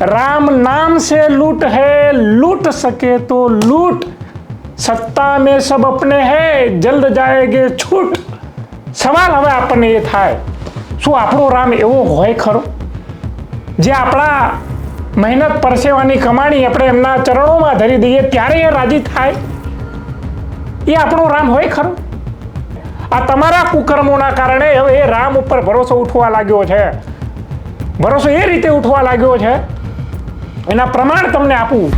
राम नाम से लूट है, लूट सके तो लूट, सत्ता में सब अपने है, जल्द जाएगे छूट। सवाल હવે આપણને એ થાય, શું આપણો રામ એવો હોય ખરો જે આપણા મહેનત પરસેવાની કમાણી આપણે એમના ચરણોમાં ધરી દઈએ ત્યારે એ રાજી થાય? એ આપણો રામ હોય ખરો? આ તમારા કુકર્મોના કારણે હવે એ રામ ઉપર ભરોસો ઉઠવા લાગ્યો છે. ભરોસો એ રીતે ઉઠવા લાગ્યો છે, એના પ્રમાણ તમને આપું.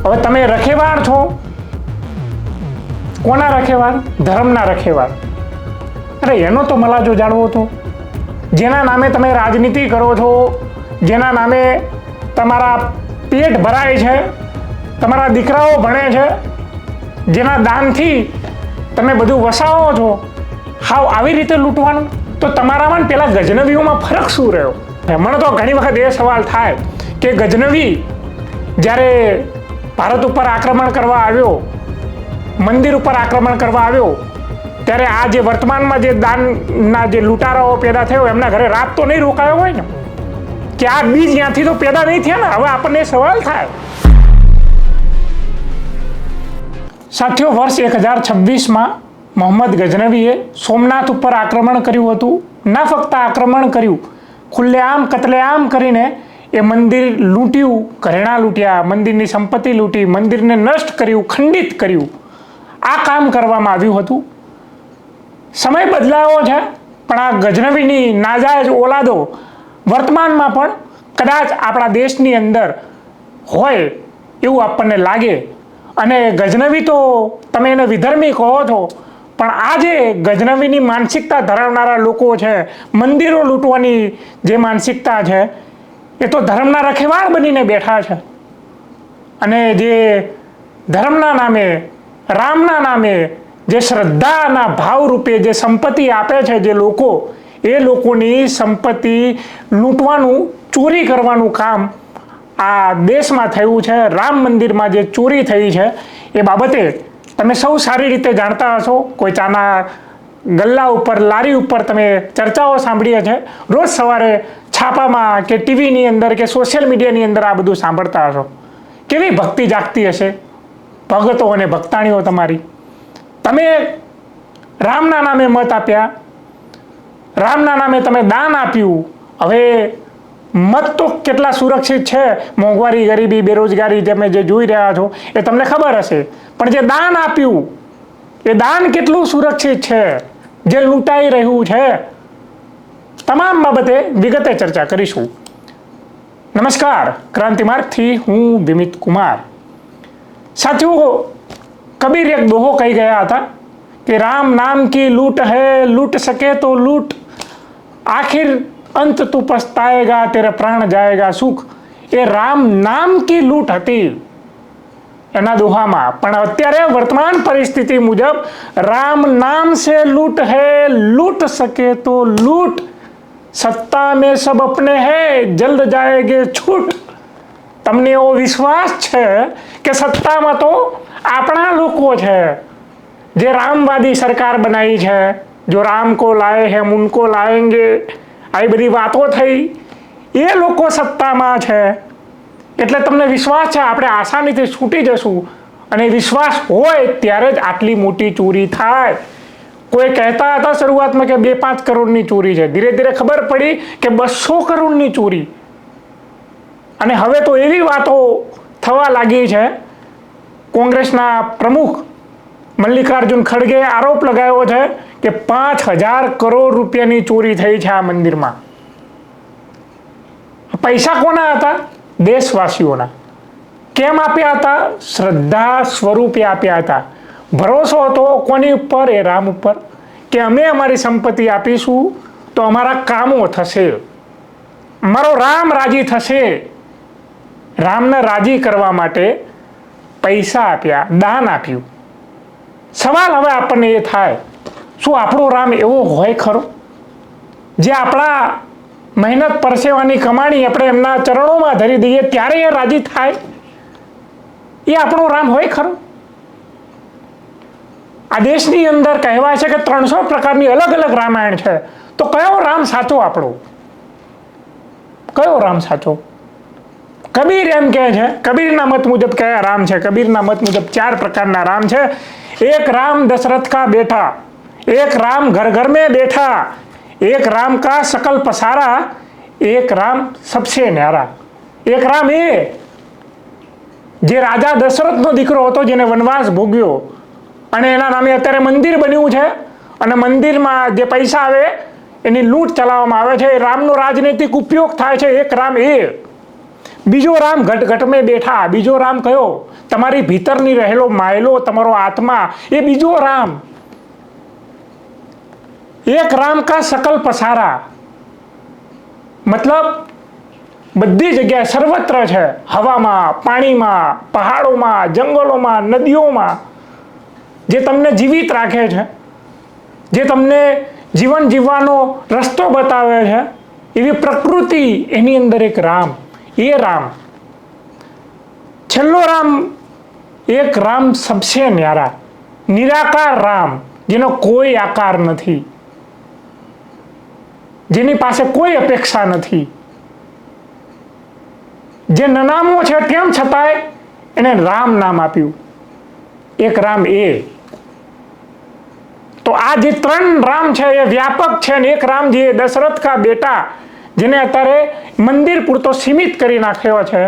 હવે તમે રખેવાળ છો. કોના રખેવાળ? ધર્મના રખેવાળ. અરે એનો તો મલાજો જાણવો હતો. જેના નામે તમે રાજનીતિ કરો છો, જેના નામે તમારા પેટ ભરાય છે, તમારા દીકરાઓ ભણે છે, જેના દાનથી તમે બધું વસાવો છો, હાવ આવી રીતે લૂંટવાનું? તો તમારામાં પેલા ગજનવીઓમાં ફરક શું રહ્યો? મને તો ઘણી વખત એ સવાલ થાય કે ગજનવી જ્યારે ભારત ઉપર આક્રમણ કરવા આવ્યો, મંદિર ઉપર આક્રમણ કરવા આવ્યો, ત્યારે આ જે વર્તમાનમાં જે દાનના જે લૂંટારાઓ પેદા થયો એમના ઘરે રાત તો નહીં રોકાયો હોય ને, કે આ બીજ ત્યાંથી તો પેદા નહીં થયા ને. હવે આપણને સવાલ થાય. સાથીઓ, વર્ષ 1026માં મોહમ્મદ ગઝનવીએ સોમનાથ ઉપર આક્રમણ કર્યું હતું. ના ફક્ત આક્રમણ કર્યું, ખુલ્લેઆમ કતલેઆમ કરીને એ મંદિર લૂંટ્યું, ઘરેણાં લૂંટ્યા, મંદિરની સંપત્તિ લૂંટી, મંદિરને નષ્ટ કર્યું, ખંડિત કર્યું. આ કામ કરવામાં આવ્યું હતું. સમય બદલાયો છે, પણ આ ગઝનવીની નાજાયજ ઓલાદો વર્તમાનમાં પણ કદાચ આપણા દેશની અંદર હોય એવું આપણને લાગે. અને ગઝનવી તો તમે એને વિધર્મી કહો છો, પણ આ જે ગઝનવીની માનસિકતા ધરાવનારા લોકો છે, મંદિરો લૂંટવાની જે માનસિકતા છે, એ તો ધર્મના રખેવાળ બનીને બેઠા છે. અને જે ધર્મના નામે, રામના નામે, જે શ્રદ્ધાના ભાવ રૂપે જે સંપત્તિ આપે છે જે લોકો, એ લોકોની સંપત્તિ લૂંટવાનું, ચોરી કરવાનું કામ આ દેશમાં થયું છે. રામ મંદિરમાં જે ચોરી થઈ છે એ બાબતે તમે સૌ સારી રીતે જાણતા હશો. કોઈ ચાના ગલ્લા ઉપર, લારી ઉપર તમે ચર્ચાઓ સાંભળીએ છે. રોજ સવારે છાપામાં કે ટીવીની અંદર કે સોશિયલ મીડિયાની અંદર આ બધું સાંભળતા હશો. કેવી ભક્તિ જાગતી હશે ભગતો અને ભક્તાણીઓ તમારી. તમે રામના નામે મત આપ્યા, રામના નામે તમે દાન આપ્યું. હવે મત તો કેટલા સુરક્ષિત છે, મોંઘવારી, ગરીબી, બેરોજગારી તમે જે જોઈ રહ્યા છો એ તમને ખબર હશે. પણ જે દાન આપ્યું એ દાન કેટલું સુરક્ષિત છે, જે લૂંટાઈ રહ્યું છે, તમામ બાબતે વિગતે ચર્ચા કરીશું. નમસ્કાર, ક્રાંતિમાર્ગથી હું વિમિત કુમાર. સાથીઓ, કબીર એક દોહો કહી ગયા હતા કે રામ નામ કી લૂંટ है, लूट सके तो लूट, आखिर अंत तू पछताएगा, तेरा प्राण जाएगा सुख. એ રામ નામ કી લૂંટ હતી એના દોહામાં. પણ અત્યારે વર્તમાન પરિસ્થિતિ મુજબ રામ નામ से लूट है, लूट सके तो लूट, सत्ता में सब अपने है, जल्द जाएगे छूट. તમને એવો વિશ્વાસ છે કે સત્તામાં તો આપણા લોકો છે, જે રામવાદી સરકાર બનાવી છે, જો રામ કો લાए हैं उनको लाएंगे, આવી બધી વાતો થઈ, એ લોકો સત્તામાં છે. એટલે તમને વિશ્વાસ છે આપણે આસાનીથી છૂટી જશું. અને વિશ્વાસ હોય ત્યારે જ આટલી મોટી ચોરી થાય. કોઈ કહેતા હતા શરૂઆતમાં કે 2-5 કરોડની ચોરી છે, ધીરે ધીરે ખબર પડી કે 200 કરોડની ચોરી. અને હવે તો એવી વાતો થવા લાગી છે. કોંગ્રેસના પ્રમુખ મલ્લિકાર્જુન ખડગે આરોપ લગાવ્યો છે કે 5000 કરોડ રૂપિયાની ચોરી થઈ છે આ મંદિરમાં. પૈસા કોના હતા? દેશવાસીઓના. કેમ આપ્યા હતા? શ્રદ્ધા સ્વરૂપે આપ્યા હતા. ભરોસો હતો કોની ઉપર? એ રામ ઉપર, કે અમે અમારી સંપત્તિ આપીશું તો અમારા કામો થશે, અમારો રામ રાજી થશે. રામને રાજી કરવા માટે પૈસા આપ્યા, દાન આપ્યું. સવાલ હવે આપણને એ થાય, શું આપણો રામ એવો હોય ખરો જે આપણા મહેનત પરસેવાની કમાણી આપણે એમના ચરણોમાં ધરી દઈએ ત્યારે એ રાજી થાય? એ આપણો રામ હોય ખરો? આ દેશની અંદર કહેવાય છે કે 300 પ્રકારની અલગ અલગ રામાયણ છે. તો કયો રામ સાચો આપણો? કયો રામ સાચો? કબીર એમ કહે છે, કબીરના મત મુજબ કયા રામ છે? કબીરના મત મુજબ 4 પ્રકારના રામ છે. એક રામ दशरथ का बेटा, एक राम घर घर में बैठा, एक राम का सकल पसारा, एक राम सबसे न्यारा. એક રામ એ જે રાજા દશરથનો દીકરો હતો, જેને વનવાસ ભોગ્યો અને એના નામે અત્યારે મંદિર બન્યું છે અને મંદિરમાં જે પૈસા આવે એની લૂંટ ચલાવવામાં આવે છે. એ રામનો રાજનૈતિક ઉપયોગ થાય છે. એક રામ એ. બીજો રામ ઘટ ઘટ મેં બેઠા. બીજો રામ કયો? તમારી ભીતરની રહેલો માયલો, તમારો આત્મા, એ બીજો રામ. એક રામ કા સકલ પસારા, મતલબ બધી જગ્યાએ સર્વત્ર છે. હવામાં, પાણીમાં, પહાડોમાં, જંગલોમાં, નદીઓમાં, જે તમને જીવિત રાખે છે, જે તમને જીવન જીવવાનો રસ્તો બતાવે છે, એવી પ્રકૃતિ, એની અંદર એક રામ. એ રામ. છેલ્લો રામ, એક રામ સબસે ન્યારા, નિરાકાર રામ, જેનો કોઈ આકાર નથી, જેની પાસે કોઈ અપેક્ષા નથી, જે નનામો છે તેમ છતાંય એને રામ નામ આપ્યું. એક રામ એ. તો આ જે 3 રામ છે એ વ્યાપક છે. ને એક રામ જે દશરથ કા બેટા, જેને અત્યારે મંદિર પૂરતો સીમિત કરી નાખ્યો છે,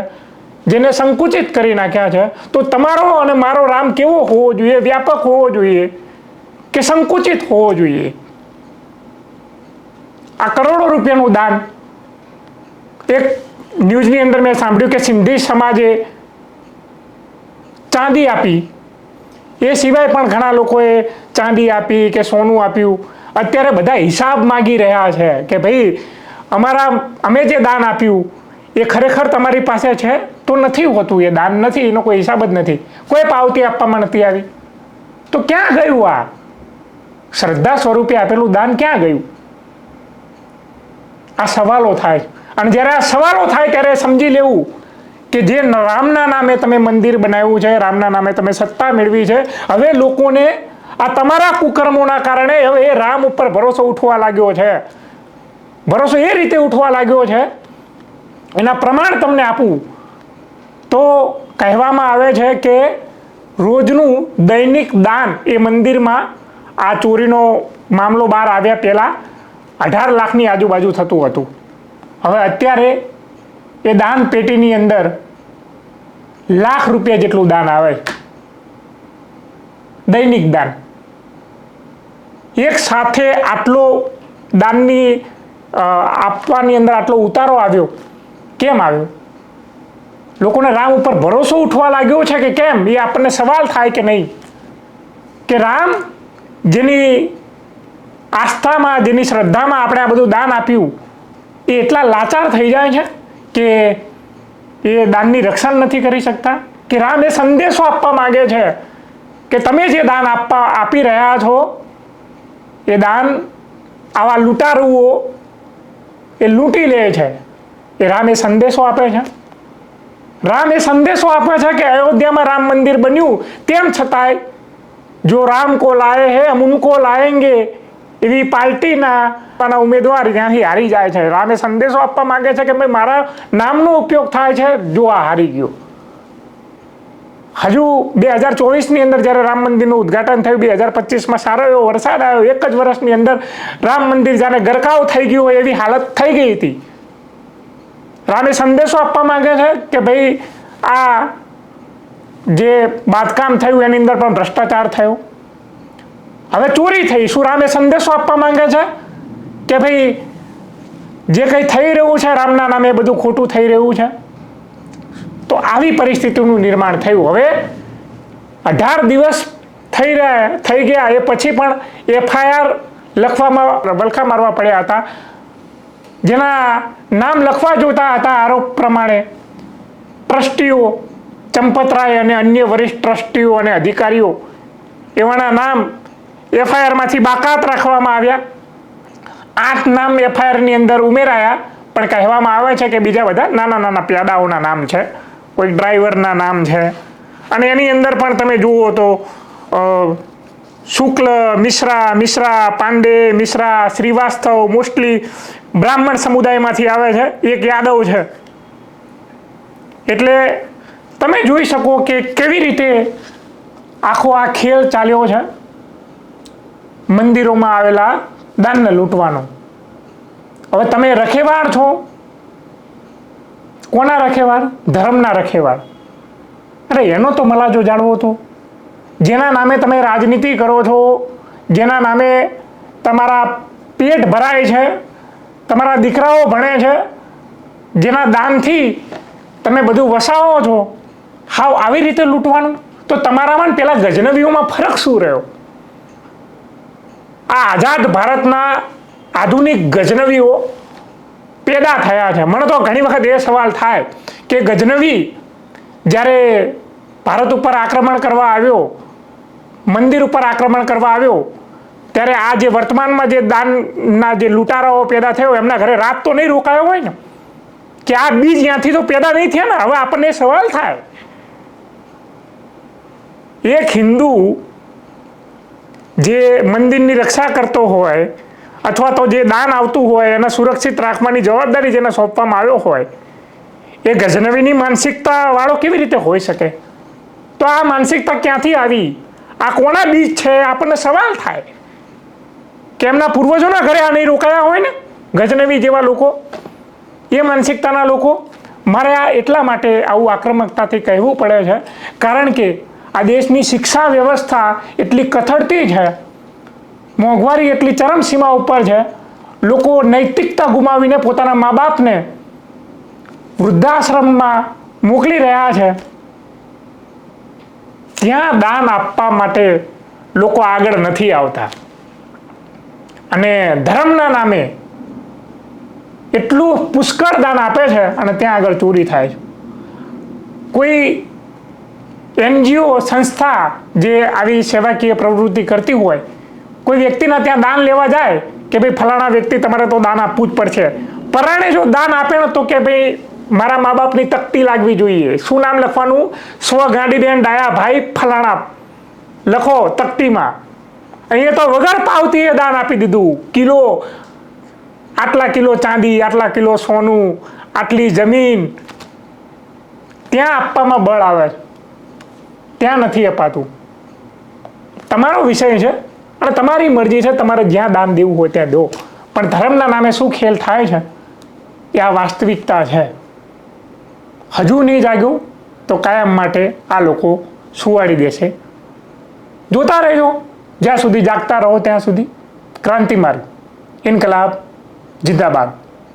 જેને સંકુચિત કરી નાખ્યા છે. તો તમારો અને મારો રામ કેવો હોવો જોઈએ? વ્યાપક હોવો જોઈએ કે સંકુચિત હોવો જોઈએ? આ કરોડો રૂપિયાનું દાન, એક ન્યૂઝની અંદર મેં સાંભળ્યું કે સિંધી સમાજે ચાંદી આપી. એ સિવાય પણ ઘણા લોકોએ ચાંદી આપી કે સોનું આપ્યું. અત્યારે બધા હિસાબ માગી રહ્યા છે કે ભાઈ અમે જે દાન આપ્યું એ ખરેખર તમારી પાસે છે? તો નથી હોતું. એ દાન નથી, એનો કોઈ હિસાબ જ નથી. કોઈ પાવતી આપવામાં નથી આવી. તો ક્યાં ગયું આ શ્રદ્ધા સ્વરૂપે આપેલું દાન? ક્યાં ગયું? આ સવાલો થાય. અને જ્યારે આ સવાલો થાય ત્યારે સમજી લેવું કે જે રામના નામે તમે મંદિર બનાવ્યું છે, રામના નામે તમે સત્તા મેળવી છે, હવે લોકોને આ તમારા કુકર્મોના કારણે હવે એ રામ ઉપર ભરોસો ઉઠવા લાગ્યો છે. ભરોસો એ રીતે ઉઠવા લાગ્યો છે, એના પ્રમાણ તમને આપું તો કહેવામાં આવે છે કે રોજનું દૈનિક દાન એ મંદિરમાં, આ ચોરીનો મામલો બહાર આવ્યા પહેલાં 18 લાખની આજુબાજુ થતું હતું. હવે અત્યારે એ દાન પેટીની અંદર લાખ રૂપિયા જેટલું દાન આવે. દૈનિક દાન. એક સાથે આટલો દાનની આપવાની અંદર આટલો ઉતારો આવ્યો. કેમ આવ્યો? લોકોને રામ ઉપર ભરોસો ઉઠવા લાગ્યો છે કે કેમ? એ આપણને સવાલ થાય કે નહીં? કે રામ જેની આસ્થામાં, જેની શ્રદ્ધામાં આપણે આ બધું દાન આપ્યું, એ એટલા લાચાર થઈ જાય છે કે એ દાનની રક્ષણ નથી કરી શકતા? કે રામ એ સંદેશો આપવા માંગે છે કે તમે જે દાન આપી રહ્યા છો એ દાન આવા લૂંટારુઓ એ લૂંટી લે છે. એ રામ એ સંદેશો આપે છે. રામ એ સંદેશો આપે છે કે અયોધ્યામાં રામ મંદિર બન્યું, તેમ છતાંય જો રામ કો લાયે હે હમ ઉनको લાએંગે એવી પાર્ટીના ઉમેદવાર ત્યાંથી હારી જાય છે. રામે સંદેશો આપવા માંગે છે કે ભાઈ મારા નામનો ઉપયોગ થાય છે, જો આ હારી ગયો. હજુ 2024ની અંદર જ્યારે રામ મંદિરનું ઉદ્ઘાટન થયું, 2025માં સારો એવો વરસાદ આવ્યો, એક જ વર્ષની અંદર રામ મંદિર જાણે ગરકાવ થઈ ગયું હોય એવી હાલત થઈ ગઈ હતી. રામે સંદેશો આપવા માંગે છે કે ભાઈ આ જે બાંધકામ થયું એની અંદર પણ ભ્રષ્ટાચાર થયો, હવે ચોરી થઈ. શું રામે સંદેશો આપવા માંગે છે કે ભાઈ જે કંઈ થઈ રહ્યું છે રામના નામે બધું ખોટું થઈ રહ્યું છે? તો આવી પરિસ્થિતિનું નિર્માણ થયું. હવે 18 દિવસ થઈ ગયા એ પછી પણ FIR લખવામાં વલખા મારવા પડ્યા હતા. જેના નામ લખવા જોતા હતા આરોપ પ્રમાણે ટ્રસ્ટીઓ, ચંપતરાય અને અન્ય વરિષ્ઠ ટ્રસ્ટીઓ અને અધિકારીઓ, એવાના નામ FIRમાંથી બાકાત રાખવામાં આવ્યા. 8 નામ FIRની અંદર ઉમેરાયા, પણ કહેવામાં આવે છે કે બીજા બધા નાના નાના પ્યાદાઓના નામ છે, કોઈ ડ્રાઈવરના નામ છે. અને એની અંદર પણ તમે જુઓ તો શુક્લ, મિશ્રા, પાંડે, મિશ્રા, શ્રીવાસ્તવ, મોસ્ટલી બ્રાહ્મણ સમુદાયમાંથી આવે છે, એક યાદવ છે. એટલે તમે જોઈ શકો કે કેવી રીતે આખો આ ખેલ ચાલ્યો છે મંદિરોમાં આવેલા દાનને લૂંટવાનો. હવે તમે રખેવાળ છો. કોના રખેવાળ? ધર્મના રખેવાળ. અરે એનો તો મલાજો જાણવો હતો. જેના નામે તમે રાજનીતિ કરો છો, જેના નામે તમારા પેટ ભરાય છે, તમારા દીકરાઓ ભણે છે, જેના દાનથી તમે બધું વસાવો છો, હાવ આવી રીતે લૂંટવાનું? તો તમારામાં પેલા ગજનવીઓમાં ફરક શું રહ્યો? આ આઝાદ ભારતના આધુનિક ગજનવીઓ પેદા થયા છે. મને તો ઘણી વખત એ સવાલ થાય કે ગજનવી જ્યારે ભારત ઉપર આક્રમણ કરવા આવ્યો, મંદિર ઉપર આક્રમણ કરવા આવ્યો, ત્યારે આ જે વર્તમાનમાં જે દાનના જે લૂંટારાઓ પેદા થયો એમના ઘરે રાત તો નહીં રોકાયો હોય ને, કે આ બીજ ત્યાંથી તો પેદા નહીં થયા ને. હવે આપણને સવાલ થાય, એક હિન્દુ જે મંદિરની રક્ષા કરતો હોય અથવા તો જે દાન આવતું હોય એને સુરક્ષિત રાખવાની જવાબદારી જેને સોંપવામાં આવ્યો હોય, એ ગજનવીની માનસિકતા વાળો કેવી રીતે હોઈ શકે? તો આ માનસિકતા ક્યાંથી આવી? આ કોના બીજ છે? આપણને સવાલ થાય કે એમના પૂર્વજોના ઘરે આ નહીં રોકાયા હોય ને ગજનવી જેવા લોકો, એ માનસિકતાના લોકો. મારે આ એટલા માટે આવું આક્રમકતાથી કહેવું પડે છે કારણ કે આ દેશની શિક્ષા વ્યવસ્થા એટલી કથળતી છે, મોંઘવારી એટલી ચરમસીમા ઉપર છે, લોકો નૈતિકતા ગુમાવીને પોતાના મા બાપને વૃદ્ધાશ્રમમાં મોકલી રહ્યા છે. ત્યાં દાન આપવા માટે લોકો આગળ નથી આવતા અને ધર્મના નામે એટલું પુષ્કળ દાન આપે છે અને ત્યાં આગળ ચોરી થાય છે. કોઈ NGO સંસ્થા જે આવી સેવાકીય પ્રવૃત્તિ કરતી હોય, કોઈ વ્યક્તિના ત્યાં દાન લેવા જાય કે ભાઈ ફલાણા વ્યક્તિ તમારે તો દાન આપવું જ પડશે, પરાણે જો દાન આપે ને તો કે ભાઈ મારા મા બાપની તકતી લાગવી જોઈએ. શું નામ લખવાનું? સ્વગાંડીબેન ડાયાભાઈ ફલાણા લખો તકતીમાં. અહીંયા તો વગર પાવતીએ દાન આપી દીધું. કિલો, આટલા કિલો ચાંદી, આટલા કિલો સોનું, આટલી જમીન, ત્યાં આપવામાં બળ આવે છે, ત્યાં નથી અપાતું. તમારો વિષય છે અને તમારી મરજી છે, તમારે જ્યાં દાન દેવું હોય ત્યાં દો. પણ ધર્મના નામે શું ખેલ થાય છે એ આ વાસ્તવિકતા છે. હજુ નહીં જાગ્યું તો કાયમ માટે આ લોકો સુવાડી દેશે. જોતા રહેજો જ્યાં સુધી જાગતા રહો ત્યાં સુધી. ક્રાંતિ માર્ગ, ઇન્કલાબ જિંદાબાદ.